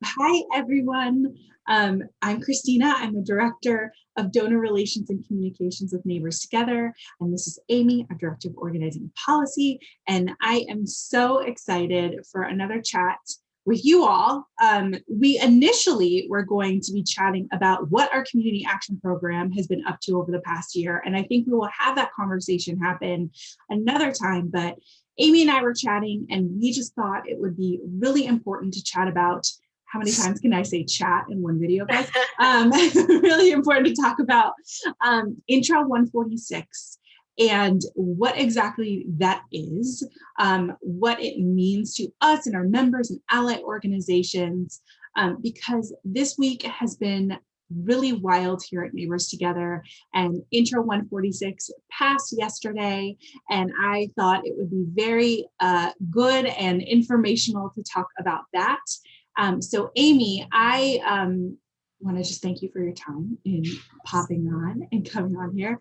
Hi, everyone. I'm Christina. I'm the Director of Donor Relations and Communications with Neighbors Together. And this is Amy, our Director of Organizing and Policy. And I am so excited for another chat with you all. We initially were going to be chatting about what our community action program has been up to over the past year. And I think we will have that conversation happen another time. But Amy and I were chatting, and we just thought it would be really important to chat about how many times can I say chat in one video, guys? Really important to talk about Intro 146 and what exactly that is, what it means to us and our members and ally organizations, because this week has been really wild here at Neighbors Together, and Intro 146 passed yesterday, and I thought it would be very good and informational to talk about that. So Amy, I want to just thank you for your time in popping on and coming on here.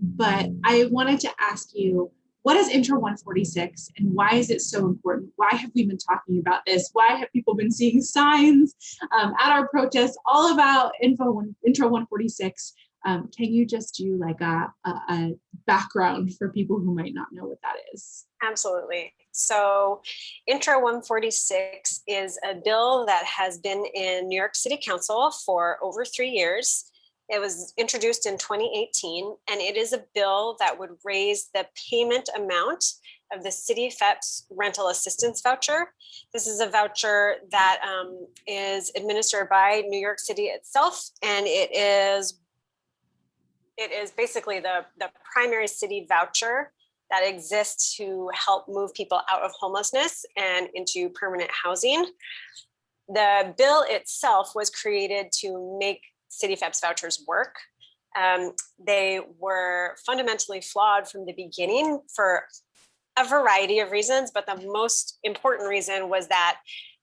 But I wanted to ask you, what is Intro 146 and why is it so important? Why have we been talking about this? Why have people been seeing signs at our protests all about Intro 146? Can you just do like a background for people who might not know what that is? Absolutely. So Intro 146 is a bill that has been in New York City Council for over 3 years. It was introduced in 2018, and it is a bill that would raise the payment amount of the CityFHEPS rental assistance voucher. This is a voucher that is administered by New York City itself, and it is basically the primary city voucher that exists to help move people out of homelessness and into permanent housing. The bill itself was created to make CityFHEPS vouchers work. They were fundamentally flawed from the beginning for a variety of reasons, but the most important reason was that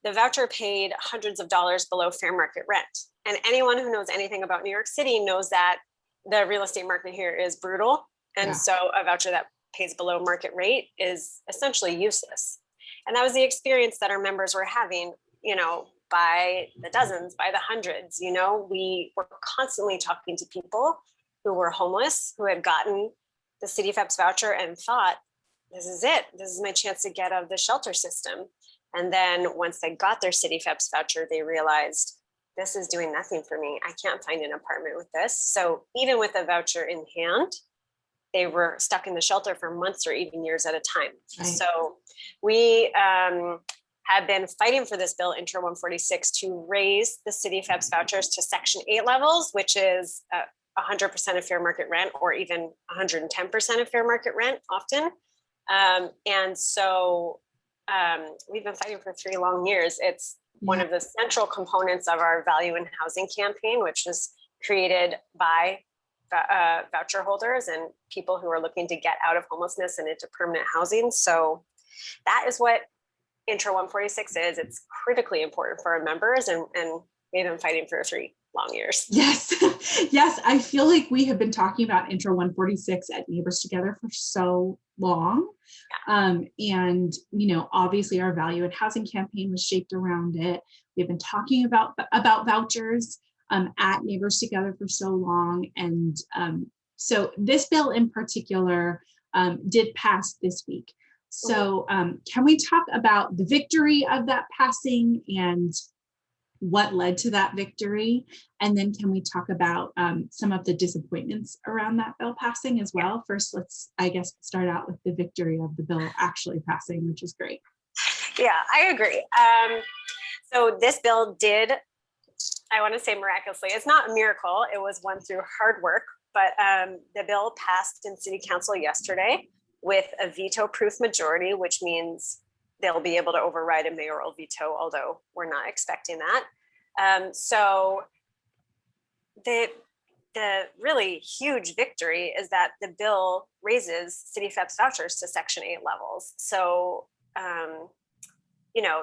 the voucher paid hundreds of dollars below fair market rent. And anyone who knows anything about New York City knows that the real estate market here is brutal. And so a voucher that pays below market rate is essentially useless. And that was the experience that our members were having, by the dozens, by the hundreds. We were constantly talking to people who were homeless, who had gotten the CityFHEPS voucher and thought, this is it. This is my chance to get out of the shelter system. And then once they got their CityFHEPS voucher, they realized, this is doing nothing for me. I can't find an apartment with this. So even with a voucher in hand, they were stuck in the shelter for months or even years at a time. Right. So we have been fighting for this bill, Intro 146, to raise the CityFHEPS vouchers to Section 8 levels, which is 100% of fair market rent, or even 110% of fair market rent often. And so we've been fighting for 3 long years. It's one of the central components of our Value in Housing campaign, which was created by voucher holders and people who are looking to get out of homelessness and into permanent housing. So that is what Intro 146 is. It's critically important for our members, and we've been fighting for 3 long years. Yes, yes. I feel like we have been talking about Intro 146 at Neighbors Together for so long. And, obviously our Value in Housing campaign was shaped around it. We've been talking about vouchers at Neighbors Together for so long. And so this bill in particular did pass this week. So can we talk about the victory of that passing and what led to that victory? And then can we talk about some of the disappointments around that bill passing as well? First, let's, start out with the victory of the bill actually passing, which is great. Yeah, I agree. So this bill did, I want to say miraculously, it's not a miracle. It was won through hard work, but the bill passed in City Council yesterday with a veto-proof majority, which means they'll be able to override a mayoral veto, although we're not expecting that. So the really huge victory is that the bill raises CityFHEPS vouchers to Section 8 levels. So,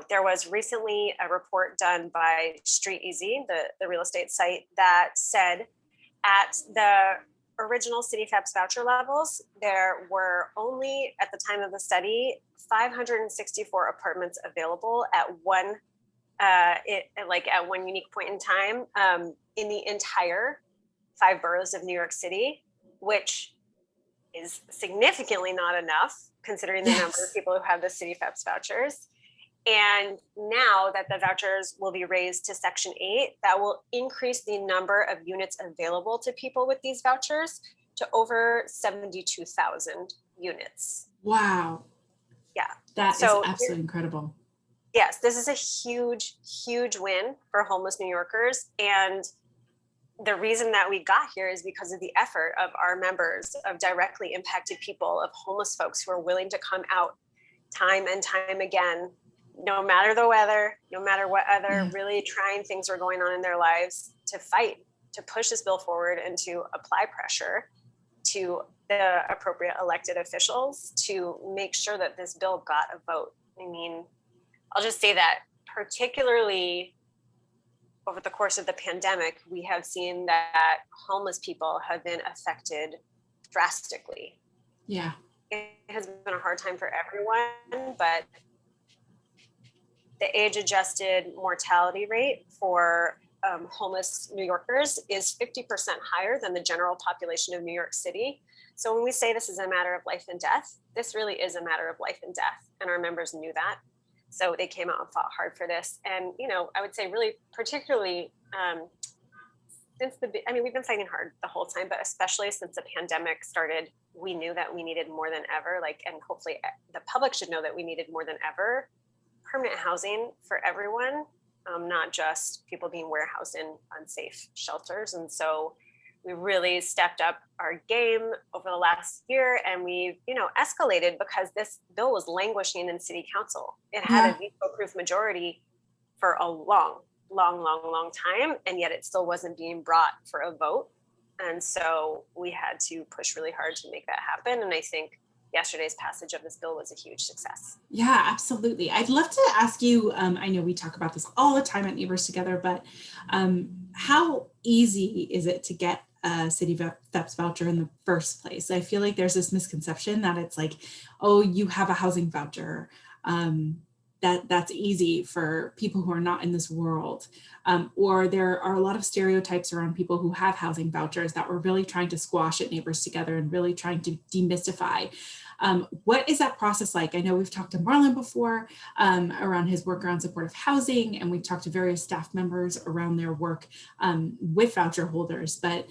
there was recently a report done by Street Easy, the real estate site, that said at the original CityFHEPS voucher levels, there were only, at the time of the study, 564 apartments available at one like at one unique point in time, in the entire 5 boroughs of New York City, which is significantly not enough considering the number of people who have the CityFHEPS vouchers. And now that the vouchers will be raised to Section 8, that will increase the number of units available to people with these vouchers to over 72,000 units. Wow. Yeah. That is absolutely incredible. Yes, this is a huge, huge win for homeless New Yorkers. And the reason that we got here is because of the effort of our members, of directly impacted people, of homeless folks who are willing to come out time and time again, no matter the weather, no matter what other really trying things are going on in their lives, to fight, to push this bill forward and to apply pressure to the appropriate elected officials to make sure that this bill got a vote. I mean, I'll just say that particularly over the course of the pandemic, we have seen that homeless people have been affected drastically. Yeah. It has been a hard time for everyone, but the age-adjusted mortality rate for homeless New Yorkers is 50% higher than the general population of New York City. So when we say this is a matter of life and death, this really is a matter of life and death, and our members knew that. So they came out and fought hard for this. And, you know, I would say really particularly we've been fighting hard the whole time, but especially since the pandemic started, we knew that we needed more than ever, and hopefully the public should know that we needed more than ever permanent housing for everyone, not just people being warehoused in unsafe shelters. And so we really stepped up our game over the last year, and we've, escalated because this bill was languishing in city council. It had a veto-proof majority for a long time, and yet it still wasn't being brought for a vote. And so we had to push really hard to make that happen. And I think yesterday's passage of this bill was a huge success. Yeah, absolutely. I'd love to ask you, I know we talk about this all the time at Neighbors Together, but how easy is it to get a CityFHEPS voucher in the first place? I feel like there's this misconception that it's like, oh, you have a housing voucher. That's easy for people who are not in this world. Or there are a lot of stereotypes around people who have housing vouchers that we're really trying to squash at Neighbors Together and really trying to demystify. What is that process like? I know we've talked to Marlon before around his work around supportive housing, and we've talked to various staff members around their work with voucher holders. But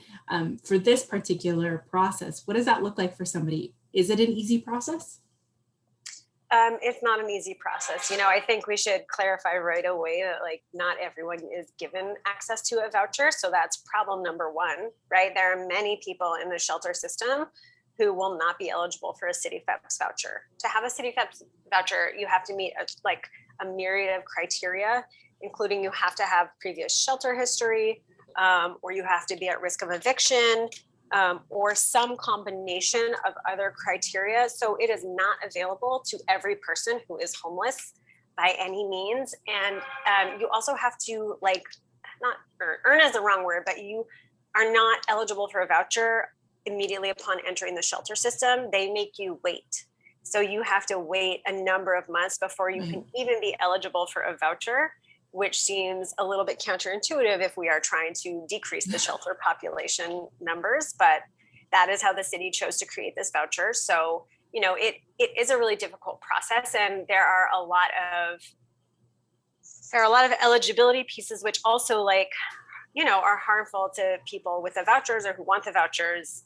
for this particular process, what does that look like for somebody? Is it an easy process? It's not an easy process. I think we should clarify right away that not everyone is given access to a voucher. So that's problem number one, right? There are many people in the shelter system who will not be eligible for a CityFHEPS voucher. To have a CityFHEPS voucher, you have to meet a myriad of criteria, including you have to have previous shelter history, or you have to be at risk of eviction, or some combination of other criteria. So it is not available to every person who is homeless by any means. And you also have to earn is the wrong word, but you are not eligible for a voucher immediately upon entering the shelter system. They make you wait. So you have to wait a number of months before you can even be eligible for a voucher, which seems a little bit counterintuitive if we are trying to decrease the shelter population numbers, but that is how the city chose to create this voucher. So, it is a really difficult process, and there are a lot of eligibility pieces, which also are harmful to people with the vouchers or who want the vouchers.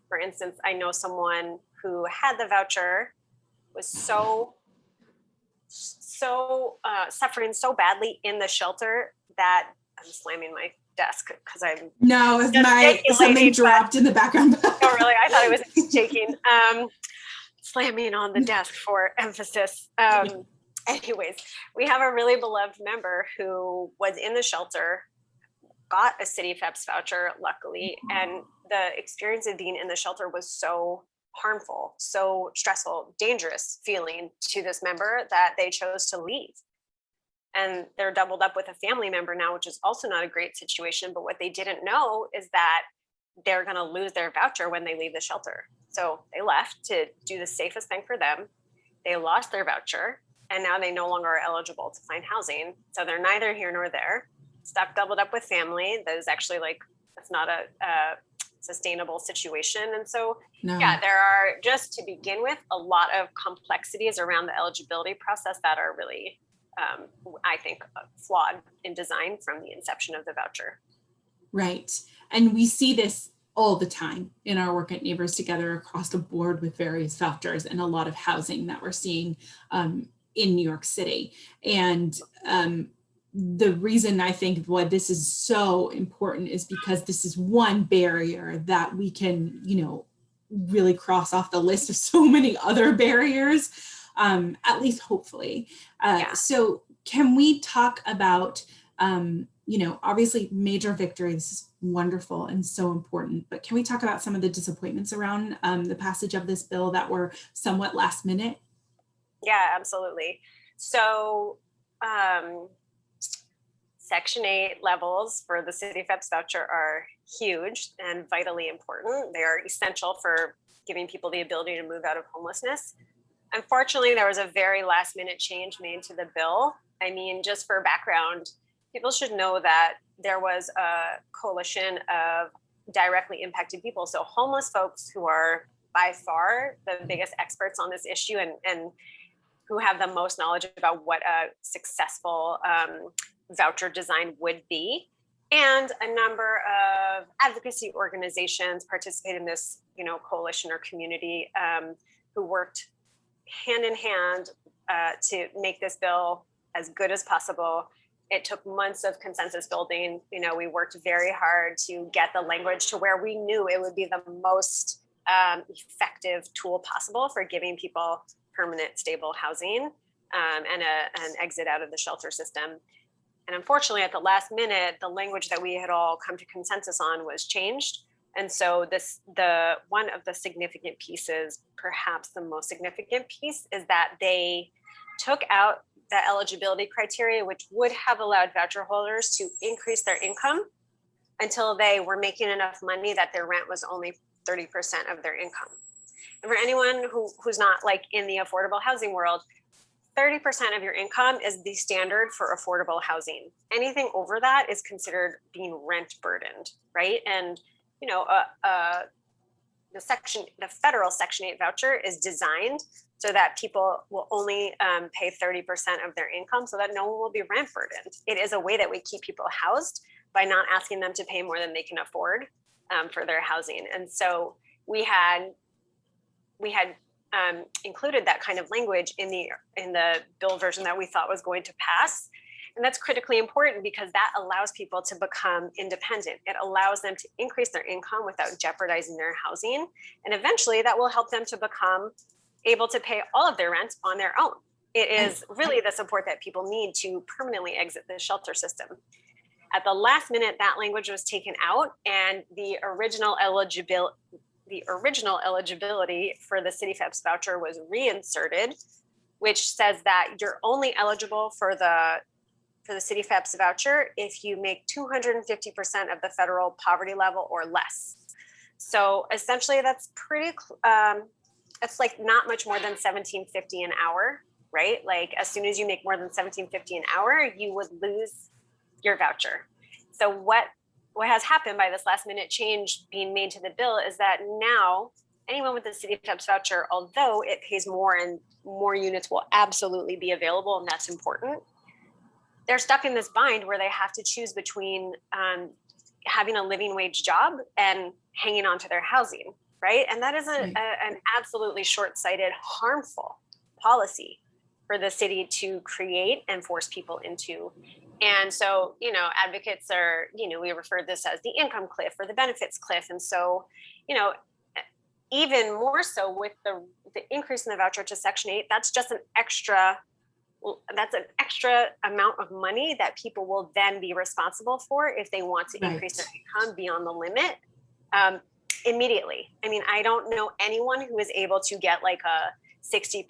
For instance, I know someone who had the voucher was suffering so badly in the shelter that I'm slamming my desk because something dropped in the background. Oh, really? I thought it was shaking. Slamming on the desk for emphasis. Anyways, we have a really beloved member who was in the shelter, got a CityFHEPS voucher, luckily, and the experience of being in the shelter was so harmful, so stressful, dangerous feeling to this member that they chose to leave. And they're doubled up with a family member now, which is also not a great situation. But what they didn't know is that they're going to lose their voucher when they leave the shelter. So they left to do the safest thing for them. They lost their voucher. and now they no longer are eligible to find housing. So they're neither here nor there, stuck doubled up with family. That is actually like, that's not a sustainable situation. And so, yeah, there are, just to begin with, a lot of complexities around the eligibility process that are really, I think, flawed in design from the inception of the voucher. Right. And we see this all the time in our work at Neighbors Together across the board with various vouchers and a lot of housing that we're seeing in New York City. And the reason I think why this is so important is because this is one barrier that we can, really cross off the list of so many other barriers, at least hopefully. So can we talk about, obviously major victory, this is wonderful and so important, but can we talk about some of the disappointments around the passage of this bill that were somewhat last minute? Yeah, absolutely. So Section 8 levels for the CityFHEPS voucher are huge and vitally important. They are essential for giving people the ability to move out of homelessness. Unfortunately, there was a very last minute change made to the bill. I mean, just for background, people should know that there was a coalition of directly impacted people. So homeless folks who are by far the biggest experts on this issue and who have the most knowledge about what a successful voucher design would be. And a number of advocacy organizations participate in this, coalition or community who worked hand in hand to make this bill as good as possible. It took months of consensus building. We worked very hard to get the language to where we knew it would be the most effective tool possible for giving people permanent, stable housing and an exit out of the shelter system. And unfortunately, at the last minute, the language that we had all come to consensus on was changed. And so the one of the significant pieces, perhaps the most significant piece, is that they took out the eligibility criteria, which would have allowed voucher holders to increase their income until they were making enough money that their rent was only 30% of their income. And for anyone who's not like in the affordable housing world, 30% of your income is the standard for affordable housing. Anything over that is considered being rent burdened, right? And the federal Section 8 voucher is designed so that people will only pay 30% of their income so that no one will be rent burdened. It is a way that we keep people housed by not asking them to pay more than they can afford for their housing. And so we had included that kind of language in the bill version that we thought was going to pass. And that's critically important because that allows people to become independent. It allows them to increase their income without jeopardizing their housing. And eventually that will help them to become able to pay all of their rent on their own. It is really the support that people need to permanently exit the shelter system. At the last minute, that language was taken out, and the original eligibility for the CityFHEPS voucher was reinserted, which says that you're only eligible for the CityFHEPS voucher if you make 250% of the federal poverty level or less. So essentially, that's pretty. It's like not much more than $17.50 an hour, right? Like as soon as you make more than $17.50 an hour, you would lose your voucher. So what has happened by this last minute change being made to the bill is that now anyone with the CityFHEPS voucher, although it pays more and more units will absolutely be available, and that's important, they're stuck in this bind where they have to choose between having a living wage job and hanging on to their housing, right? And that is an absolutely short-sighted, harmful policy for the city to create and force people into. And so, advocates are, we refer to this as the income cliff or the benefits cliff. And so, even more so with the increase in the voucher to Section 8, that's an extra amount of money that people will then be responsible for if they want to increase their income beyond the limit immediately. I mean, I don't know anyone who is able to get like a 60%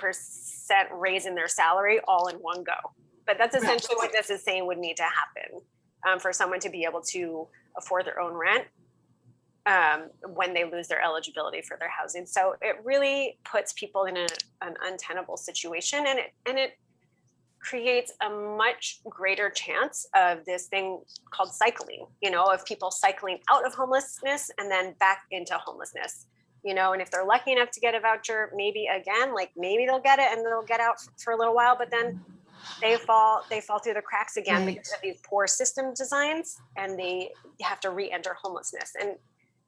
raise in their salary all in one go. But that's essentially what this is saying would need to happen for someone to be able to afford their own rent when they lose their eligibility for their housing. So it really puts people in an untenable situation, and it creates a much greater chance of this thing called cycling, of people cycling out of homelessness and then back into homelessness, and if they're lucky enough to get a voucher, maybe again, maybe they'll get it and they'll get out for a little while, but then they fall through the cracks again Right. because of these poor system designs, and they have to re-enter homelessness. And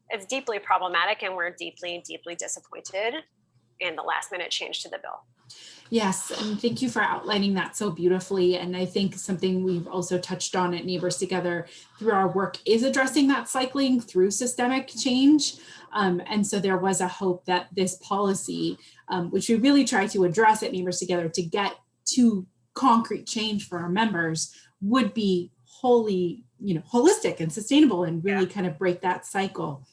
it's deeply problematic, and we're deeply, deeply disappointed in the last minute change to the bill. Yes, and thank you for outlining that so beautifully. And I think something we've also touched on at Neighbors Together through our work is addressing that cycling through systemic change. And so there was a hope that this policy, which we really try to address at Neighbors Together to get to concrete change for our members, would be wholly, holistic and sustainable and really kind of break that cycle.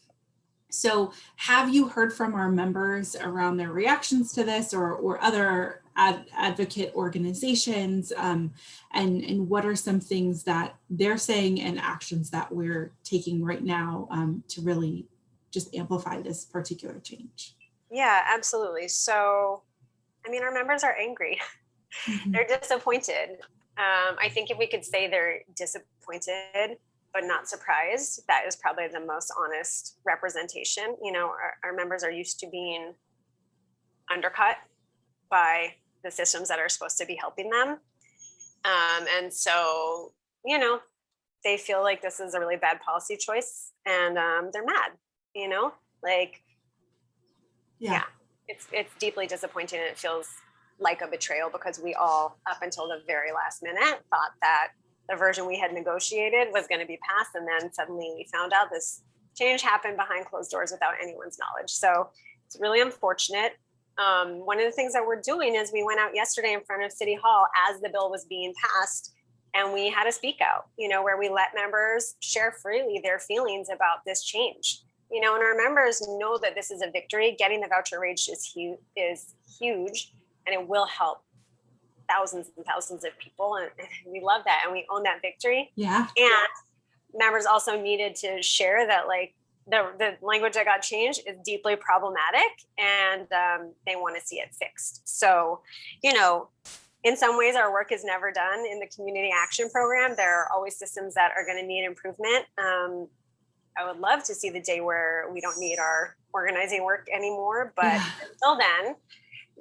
So have you heard from our members around their reactions to this, or other advocate organizations? And what are some things that they're saying and actions that we're taking right now to really just amplify this particular change? Yeah, absolutely. So, our members are angry. Mm-hmm. They're disappointed. I think if we could say they're disappointed but not surprised, that is probably the most honest representation. Our members are used to being undercut by the systems that are supposed to be helping them. And so, they feel like this is a really bad policy choice, and they're mad, yeah, it's deeply disappointing, and it feels like a betrayal, because we all, up until the very last minute, thought that the version we had negotiated was going to be passed, and then suddenly we found out this change happened behind closed doors without anyone's knowledge. So it's really unfortunate. One of the things that we're doing is we went out yesterday in front of City Hall as the bill was being passed, and we had a speak out, where we let members share freely their feelings about this change. And our members know that this is a victory. Getting the voucher raised is huge, and it will help thousands and thousands of people, and we love that, and we own that victory. Yeah. And members also needed to share that the language that got changed is deeply problematic, and they want to see it fixed. So, in some ways our work is never done in the community action program. There are always systems that are going to need improvement. I would love to see the day where we don't need our organizing work anymore, but until then,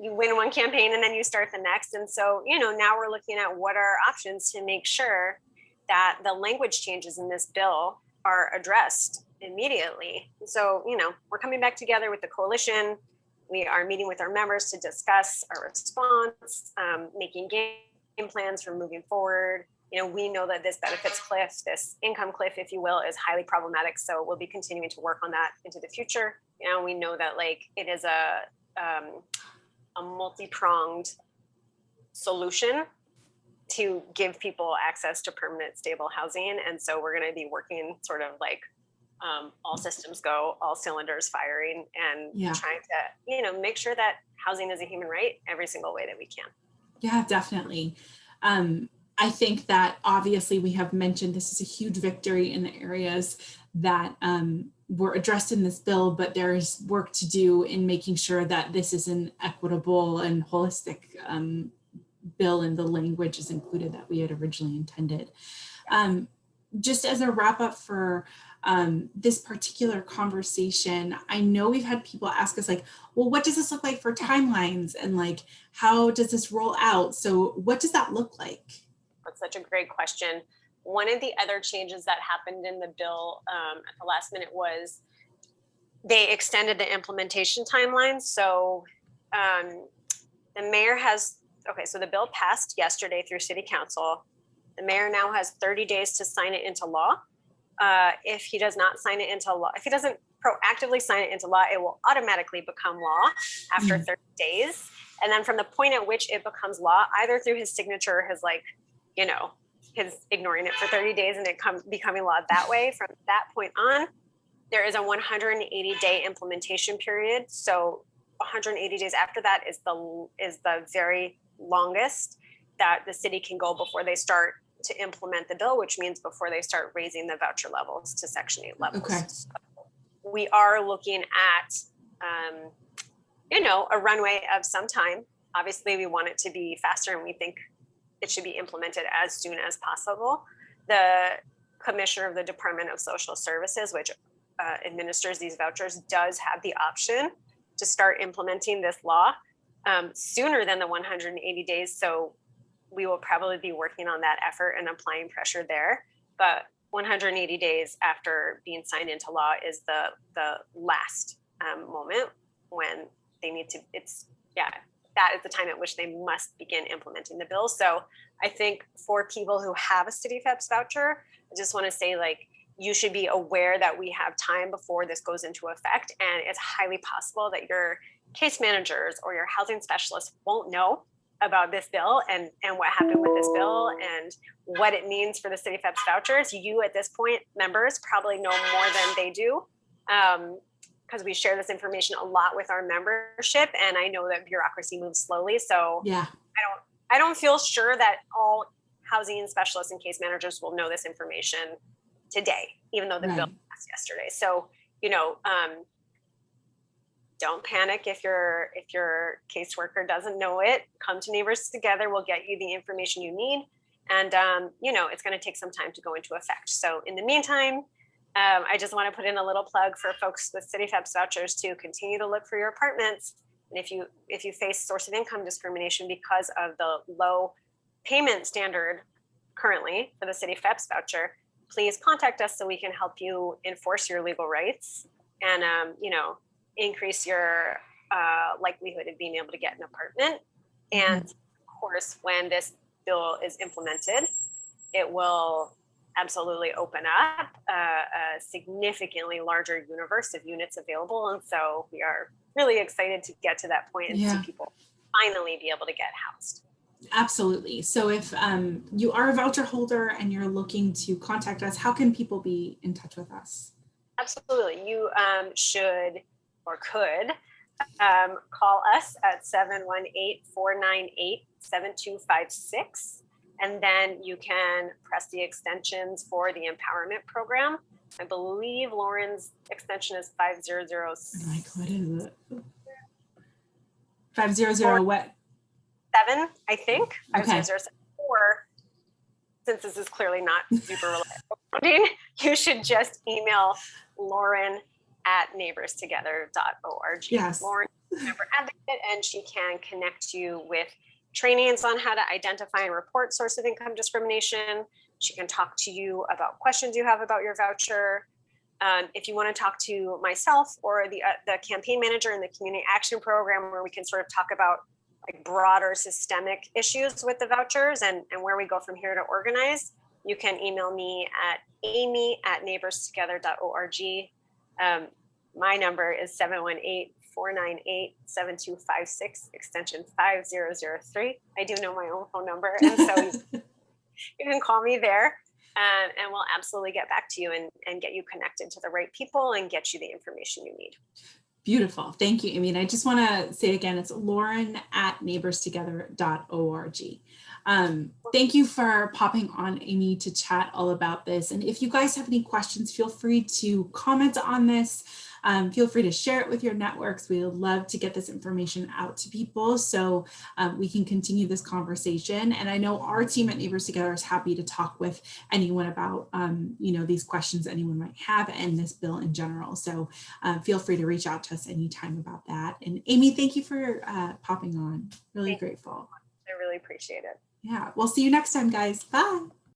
you win one campaign and then you start the next. And so, now we're looking at what are options to make sure that the language changes in this bill are addressed immediately. So, we're coming back together with the coalition. We are meeting with our members to discuss our response, making game plans for moving forward. We know that this benefits cliff, this income cliff, if you will, is highly problematic. So we'll be continuing to work on that into the future. We know that it is a multi-pronged solution to give people access to permanent, stable housing. And so we're going to be working sort of all systems go, all cylinders firing, and trying to, make sure that housing is a human right every single way that we can. Yeah, definitely. I think that obviously we have mentioned this is a huge victory in the areas that were addressed in this bill, but there's work to do in making sure that this is an equitable and holistic bill, and the language is included that we had originally intended. Just as a wrap up for this particular conversation, I know we've had people ask us well, what does this look like for timelines, and how does this roll out? So what does that look like? That's such a great question. One of the other changes that happened in the bill at the last minute was they extended the implementation timeline. So the mayor so the bill passed yesterday through City Council. The mayor now has 30 days to sign it into law. If he does not sign it into law, if he doesn't proactively sign it into law, it will automatically become law after 30 days. And then from the point at which it becomes law, either through his signature or his his ignoring it for 30 days and it becoming law that way, from that point on, there is a 180-day implementation period. So 180 days after that is the very longest that the city can go before they start to implement the bill, which means before they start raising the voucher levels to Section 8 levels. Okay. So we are looking at, a runway of some time. Obviously, we want it to be faster, and we think it should be implemented as soon as possible. The commissioner of the Department of Social Services, which administers these vouchers, does have the option to start implementing this law sooner than the 180 days. So we will probably be working on that effort and applying pressure there. But 180 days after being signed into law is the last moment when they need to, that is the time at which they must begin implementing the bill. So I think for people who have a CityFHEPS voucher, I just want to say, like, you should be aware that we have time before this goes into effect. And it's highly possible that your case managers or your housing specialists won't know about this bill and what happened with this bill and what it means for the CityFHEPS vouchers. You at this point, members, probably know more than they do, because we share this information a lot with our membership, and I know that bureaucracy moves slowly. So yeah, I don't feel sure that all housing specialists and case managers will know this information today, even though the bill passed yesterday. So, don't panic if your caseworker doesn't know it. Come to Neighbors Together. We'll get you the information you need. And, it's going to take some time to go into effect. So in the meantime, I just want to put in a little plug for folks with CityFHEPS vouchers to continue to look for your apartments. And if you face source of income discrimination because of the low payment standard currently for the CityFHEPS voucher, please contact us so we can help you enforce your legal rights and, increase your likelihood of being able to get an apartment. And of course, when this bill is implemented, it will absolutely open up a significantly larger universe of units available. And so we are really excited to get to that point and see people finally be able to get housed. Absolutely. So if you are a voucher holder and you're looking to contact us, how can people be in touch with us? Absolutely. You should or could call us at 718-498-7256. And then you can press the extensions for the empowerment program. I believe Lauren's extension is 500. Like, what is it? 500 what? 7, I think. Okay. 5074. Since this is clearly not super reliable, you should just email Lauren at neighborstogether.org. Yes. Lauren is a member advocate, and she can connect you with trainings on how to identify and report source of income discrimination. She can talk to you about questions you have about your voucher. If you want to talk to myself or the campaign manager in the community action program, where we can sort of talk about like broader systemic issues with the vouchers and where we go from here to organize, you can email me at amy@neighborstogether.org. My number is 718-498-7256, extension 5003. I do know my own phone number, and so you can call me there, and we'll absolutely get back to you and get you connected to the right people and get you the information you need. Beautiful. Thank you, Amy. And I just want to say again, it's lauren@neighborstogether.org. Thank you for popping on, Amy, to chat all about this. And if you guys have any questions, feel free to comment on this. Feel free to share it with your networks. We would love to get this information out to people so we can continue this conversation. And I know our team at Neighbors Together is happy to talk with anyone about, these questions anyone might have and this bill in general. So feel free to reach out to us anytime about that. And Amy, thank you for popping on. Really grateful. I really appreciate it. Yeah, we'll see you next time, guys. Bye.